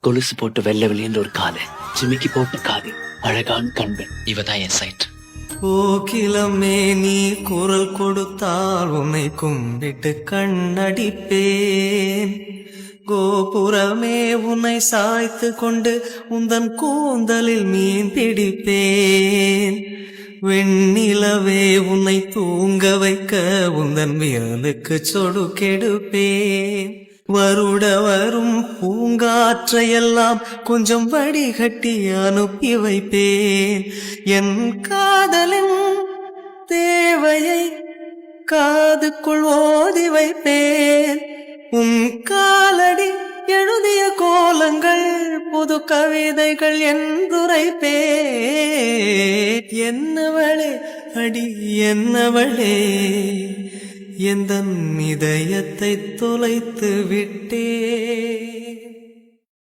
கொலுசு போட்டு வெள்ளை வெளியேன்ற ஒரு காது, ஜிமிக்கி போட்டு காது, அழகான கண்கள். இவதான் என் சைட். கோகிலமே நீ குரல் கொடுத்தால் உன்னை கும்பிட்டு கண்ணடிப்பேன். கோபுரமே உன்னை சாய்த்து கொண்டு உந்தன் கூந்தலில் மீன் பிடிப்பேன். வெண்ணிலவே உன்னை தூங்க வைக்க உந்தன் விரலுக்கு சொடு கெடுப்பேன். வருட வரும் பூங்காற்றையெல்லாம் கொஞ்சம் வடிகட்டி அனுப்பி வைப்பேன். என் காதலின் தேவையை காதுக்குள் ஓதி வைப்பேன். உன் காலடி எழுதிய கோலங்கள் புது கவிதைகள் என்றுரைப்பேன். என்னவளே அடி என்னவளே, எந்தன் இதயத்தை தொலைத்து விட்டே.